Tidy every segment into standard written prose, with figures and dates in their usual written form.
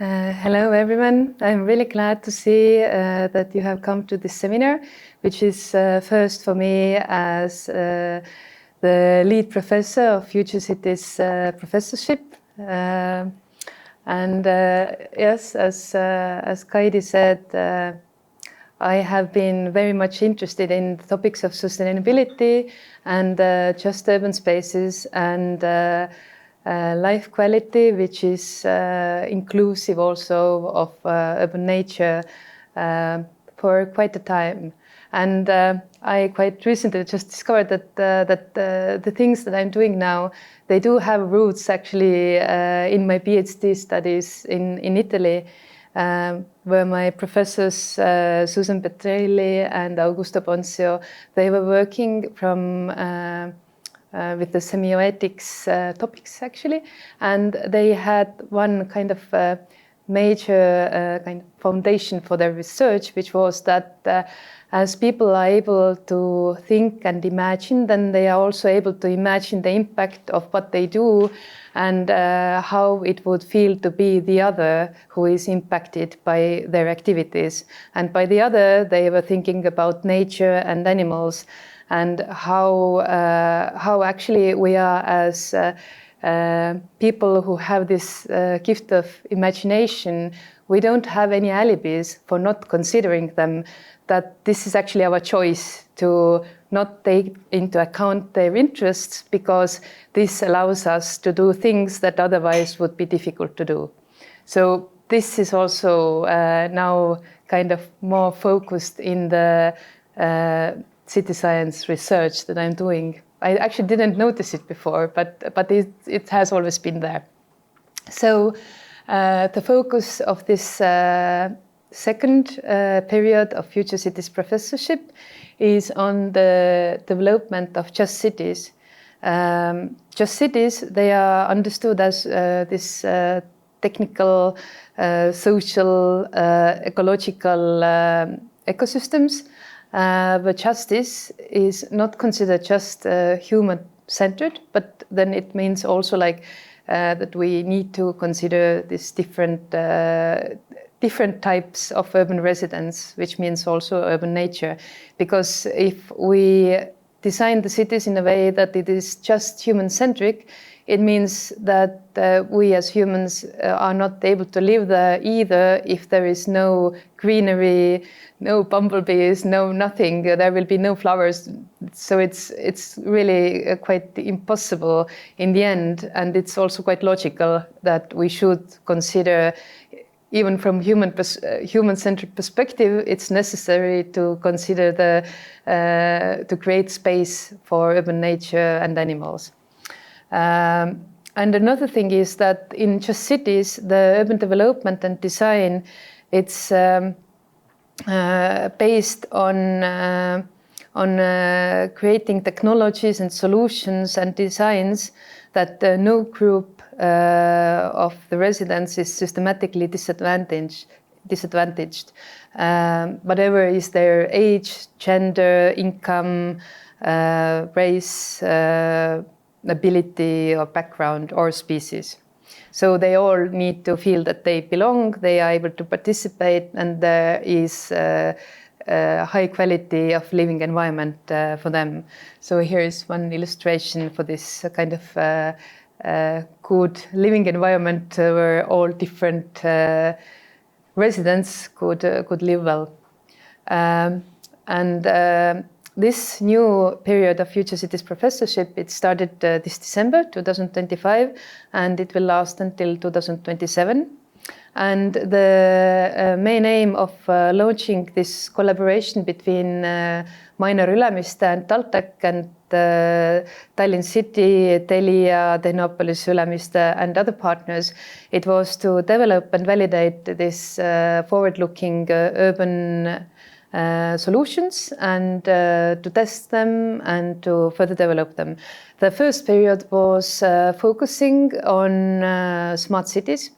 Hello everyone. I'm really glad to see that you have come to this seminar, which is first for me as the lead professor of Future Cities Professorship. Yes, as Kaidi said, I have been very much interested in the topics of sustainability and just urban spaces and life quality, which is inclusive also of urban nature for quite a time. And I quite recently just discovered that the things that I'm doing now, they do have roots actually in my PhD studies in Italy, where my professors Susan Petrelli and Augusto Ponzio, they were working from with the semiotics topics actually, and they had one kind of major kind of foundation for their research, which was that as people are able to think and imagine, then they are also able to imagine the impact of what they do and how it would feel to be the other who is impacted by their activities. And by the other, they were thinking about nature and animals, and how actually we are as people who have this gift of imagination, we don't have any alibis for not considering them, that this is actually our choice to not take into account their interests, because this allows us to do things that otherwise would be difficult to do. So this is also now kind of more focused in the city science research that I'm doing. I actually didn't notice it before, but it has always been there. So the focus of this second period of Future Cities Professorship is on the development of just cities. Just cities, they are understood as this technical, social, ecological ecosystems. But justice is not considered just human-centered, but then it means also like that we need to consider these different types of urban residents, which means also urban nature. Because if we design the cities in a way that it is just human-centric, it means that we as humans are not able to live there either if there is no greenery, no bumblebees, no nothing. There will be no flowers. So it's really quite impossible in the end. And it's also quite logical that we should consider, even from human-centered perspective, it's necessary to consider to create space for urban nature and animals. And another thing is that in just cities, the urban development and design, it's based on creating technologies and solutions and designs that no group of the residents is systematically disadvantaged. Whatever is their age, gender, income, race, ability or background or species. So they all need to feel that they belong, they are able to participate, and there is a high quality of living environment for them. So here is one illustration for this kind of good living environment where all different residents could live well. This new period of Future Cities Professorship, it started this December 2025, and it will last until 2027. And the main aim of launching this collaboration between Minor Ülemiste and TalTech and Tallinn City, Telia, Tehnopolis, Ülemiste and other partners, it was to develop and validate this forward-looking urban solutions and to test them and to further develop them. The first period was focusing on smart cities,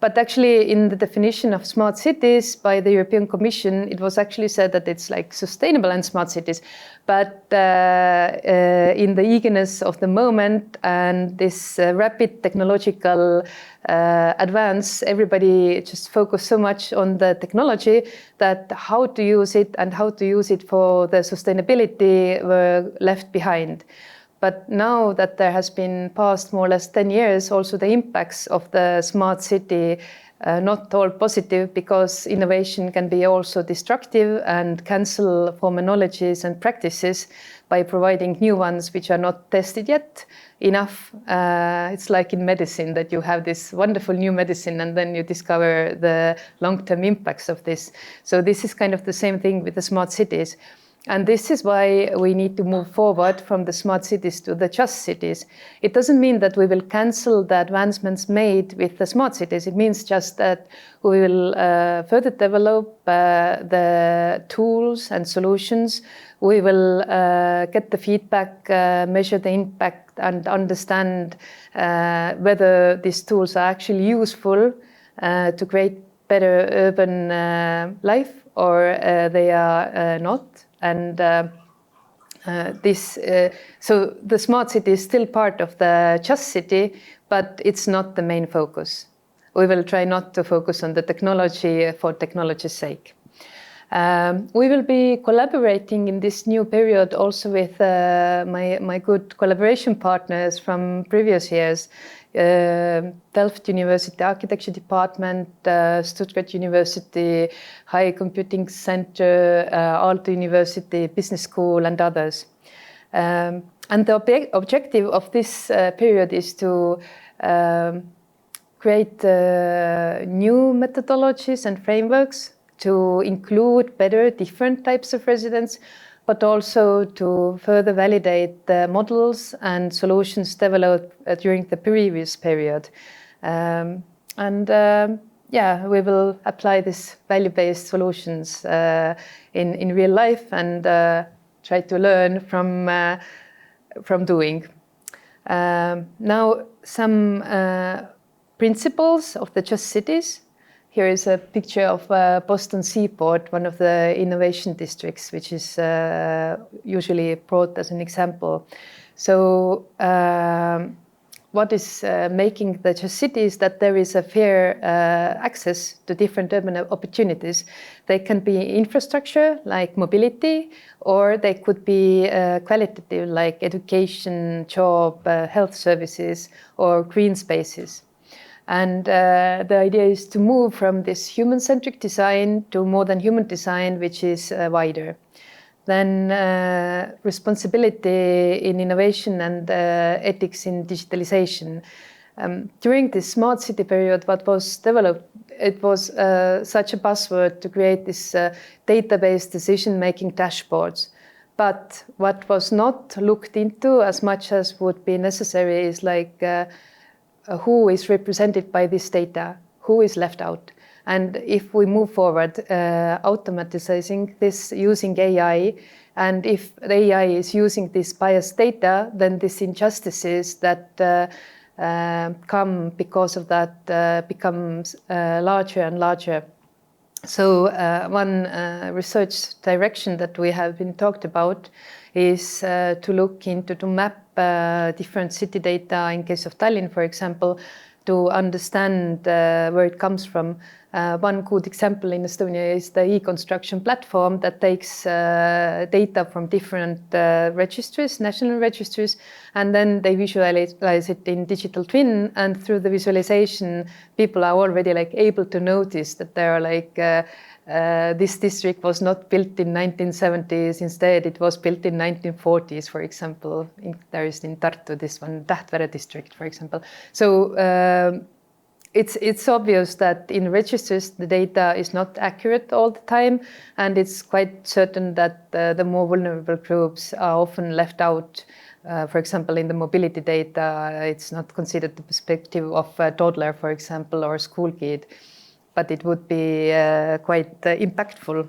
But actually, in the definition of smart cities by the European Commission, it was actually said that it's like sustainable and smart cities. But in the eagerness of the moment and this rapid technological advance, everybody just focused so much on the technology that how to use it and how to use it for the sustainability were left behind. But now that there has been past more or less 10 years, also the impacts of the smart city not all positive, because innovation can be also destructive and cancel former knowledges and practices by providing new ones which are not tested yet enough. It's like in medicine that you have this wonderful new medicine and then you discover the long-term impacts of this. So this is kind of the same thing with the smart cities. And this is why we need to move forward from the smart cities to the just cities. It doesn't mean that we will cancel the advancements made with the smart cities. It means just that we will further develop the tools and solutions. We will get the feedback, measure the impact, and understand whether these tools are actually useful to create better urban life or they are not. And so the smart city is still part of the just city, but it's not the main focus. We will try not to focus on the technology for technology's sake. We will be collaborating in this new period also with my good collaboration partners from previous years. Delft University Architecture Department, Stuttgart University High Computing Center, Aalto University Business School, and others. And the objective of this period is to create new methodologies and frameworks to include better different types of residents, but also to further validate the models and solutions developed during the previous period. Yeah, we will apply these value-based solutions in real life and try to learn from doing. Now, some principles of the just cities. Here is a picture of Boston Seaport, one of the innovation districts, which is usually brought as an example. So what is making the just city is that there is a fair access to different urban opportunities. They can be infrastructure, like mobility, or they could be qualitative, like education, job, health services, or green spaces. And the idea is to move from this human-centric design to more than human design, which is wider. Then responsibility in innovation and ethics in digitalization. During this smart city period, what was developed, it was such a buzzword to create this database decision-making dashboards. But what was not looked into as much as would be necessary is like who is represented by this data, who is left out. And if we move forward, automatizing this using AI, and if the AI is using this biased data, then these injustices that come because of that becomes larger and larger. So one research direction that we have been talked about is to look into, to map different city data, in case of Tallinn, for example, to understand where it comes from. One good example in Estonia is the e-construction platform that takes data from different registries, national registries, and then they visualize it in digital twin. And through the visualization, people are already like able to notice that there are like this district was not built in 1970s. Instead, it was built in 1940s, for example. There is in Tartu this one, Tähtvere district, for example. So it's obvious that in registers the data is not accurate all the time, and it's quite certain that the more vulnerable groups are often left out. For example, in the mobility data, it's not considered the perspective of a toddler, for example, or a school kid, but it would be quite impactful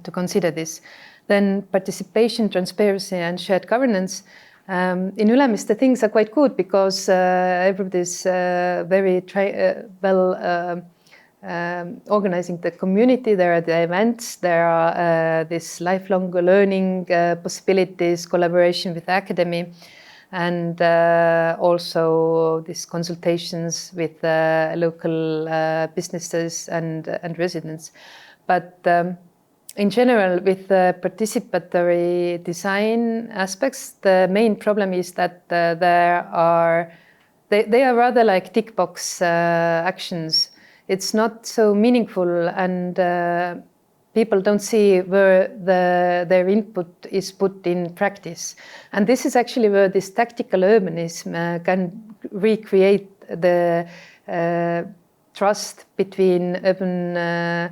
to consider this. Then participation, transparency, and shared governance. In Ülemiste, things are quite good because everybody's very well organizing the community. There are the events, there are this lifelong learning possibilities, collaboration with the academy, and also these consultations with local businesses and residents. But in general, with the participatory design aspects, the main problem is that they are rather like tick box actions. It's not so meaningful, and people don't see where their input is put in practice. And this is actually where this tactical urbanism can recreate the trust between urban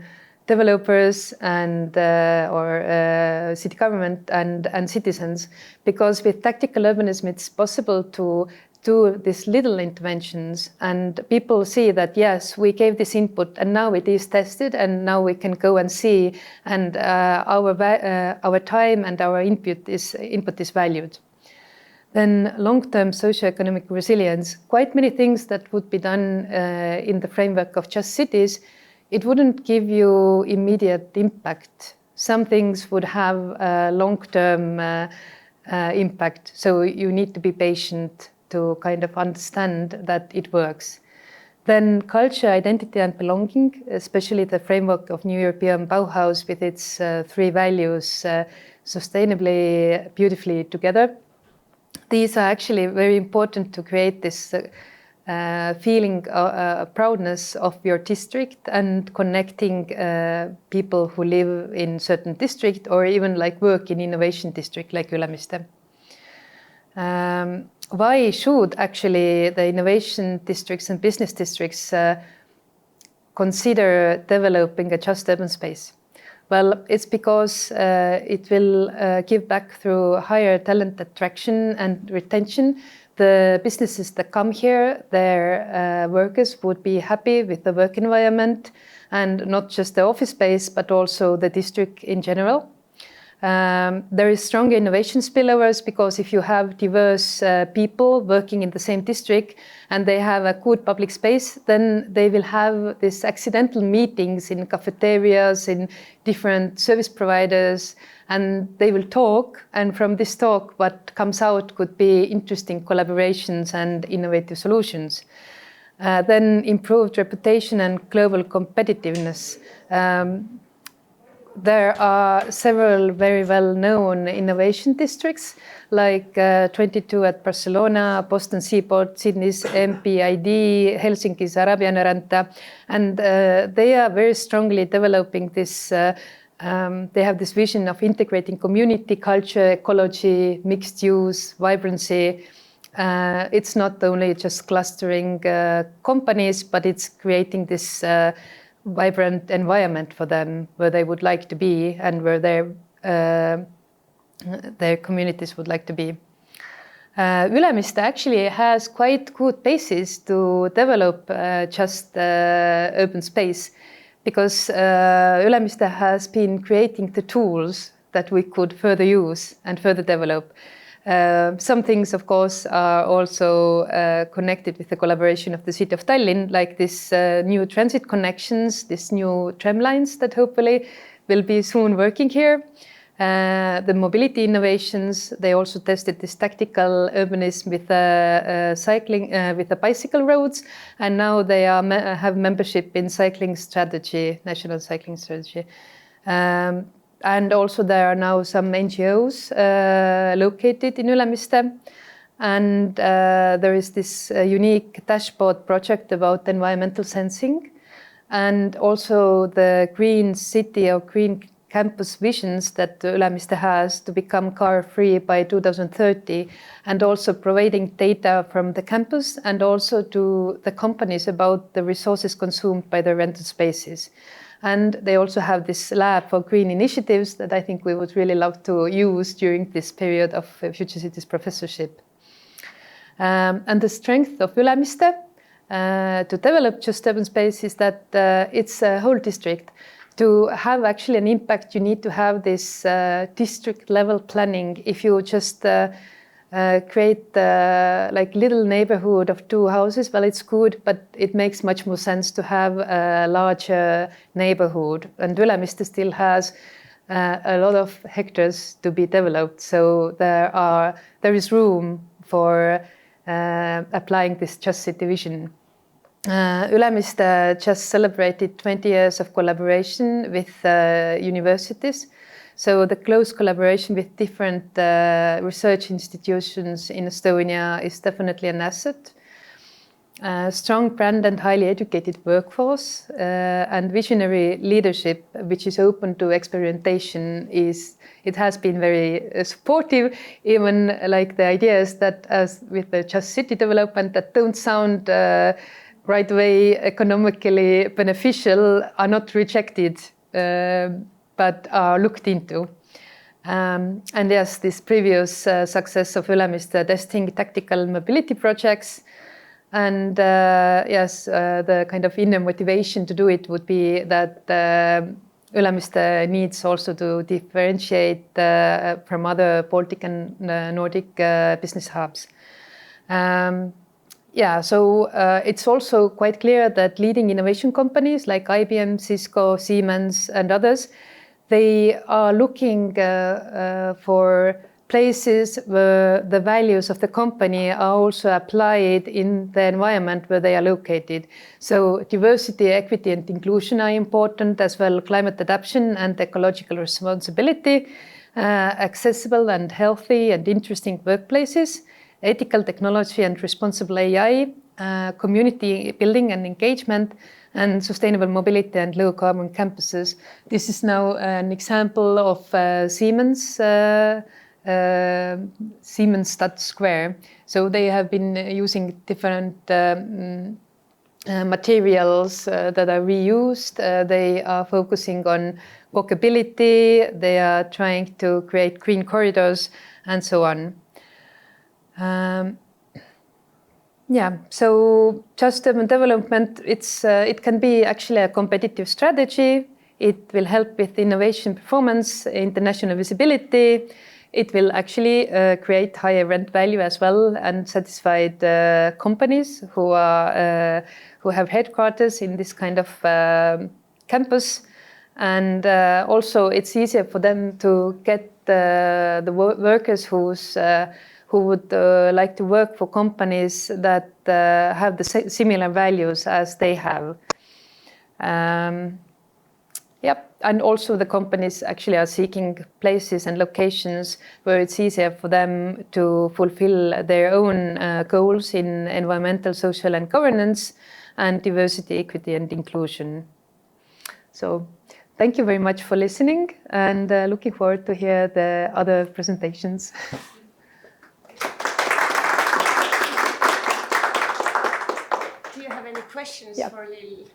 developers and or city government and citizens, because with tactical urbanism it's possible to do these little interventions and people see that yes, we gave this input and now it is tested and now we can go and see, and our time and our input is valued. Then long-term socioeconomic resilience, quite many things that would be done in the framework of just cities, it wouldn't give you immediate impact. Some things would have a long-term impact, so you need to be patient to kind of understand that it works. Then culture, identity and belonging, especially the framework of New European Bauhaus with its three values, sustainably, beautifully together. These are actually very important to create this feeling proudness of your district and connecting people who live in certain district or even like work in innovation district like Ülemiste. Why should actually the innovation districts and business districts consider developing a just urban space? Well, it's because it will give back through higher talent attraction and retention. The businesses that come here, their workers would be happy with the work environment and not just the office space, but also the district in general. There is strong innovation spillovers because if you have diverse people working in the same district and they have a good public space, then they will have these accidental meetings in cafeterias, in different service providers, and they will talk. And from this talk, what comes out could be interesting collaborations and innovative solutions. Then improved reputation and global competitiveness. There are several very well-known innovation districts, like 22 at Barcelona, Boston Seaport, Sydney's MPID, Helsinki's Arabian Ranta, and they are very strongly developing this. They have this vision of integrating community, culture, ecology, mixed use, vibrancy. It's not only just clustering companies, but it's creating this vibrant environment for them where they would like to be and where their communities would like to be. Ülemiste actually has quite good basis to develop just urban space, because Ülemiste has been creating the tools that we could further use and further develop. Some things, of course, are also connected with the collaboration of the city of Tallinn, like this new transit connections, these new tram lines that hopefully will be soon working here. The mobility innovations, they also tested this tactical urbanism with cycling, with the bicycle roads, and now they have membership in cycling strategy, national cycling strategy. And also there are now some NGOs located in Ülemiste. And there is this unique dashboard project about environmental sensing. And also the green city or green campus visions that Ülemiste has to become car-free by 2030. And also providing data from the campus and also to the companies about the resources consumed by the rented spaces. And they also have this lab for green initiatives that I think we would really love to use during this period of Future Cities Professorship. And the strength of Ülemiste to develop just urban space is that it's a whole district. To have actually an impact, you need to have this district level planning. If you just create like little neighborhood of 2 houses. Well, it's good, but it makes much more sense to have a larger neighborhood. And Ülemiste still has a lot of hectares to be developed, so there is room for applying this Just City vision. Ülemiste just celebrated 20 years of collaboration with universities. So the close collaboration with different research institutions in Estonia is definitely an asset. Strong brand and highly educated workforce and visionary leadership, which is open to experimentation, it has been very supportive. Even like the ideas that, as with the Just City development, that don't sound right away economically beneficial, are not rejected, but are looked into. And yes, this previous success of Ülemiste testing tactical mobility projects. And yes, the kind of inner motivation to do it would be that Ülemiste needs also to differentiate from other Baltic and Nordic business hubs. Yeah, so it's also quite clear that leading innovation companies like IBM, Cisco, Siemens, and others, they are looking for places where the values of the company are also applied in the environment where they are located. So diversity, equity, and inclusion are important, as well climate adaptation and ecological responsibility, accessible and healthy and interesting workplaces, ethical technology and responsible AI, community building and engagement, and sustainable mobility and low carbon campuses. This is now an example of Siemens Stadt Square. So they have been using different materials that are reused. They are focusing on walkability. They are trying to create green corridors and so on. Yeah, so just urban development, it can be actually a competitive strategy. It will help with innovation performance, international visibility. It will actually create higher rent value as well and satisfied companies who have headquarters in this kind of campus. And also it's easier for them to get the workers who would like to work for companies that have the similar values as they have. Yep, and also the companies actually are seeking places and locations where it's easier for them to fulfill their own goals in environmental, social, and governance, and diversity, equity, and inclusion. So thank you very much for listening, and looking forward to hear the other presentations. Do you have any questions for Lill?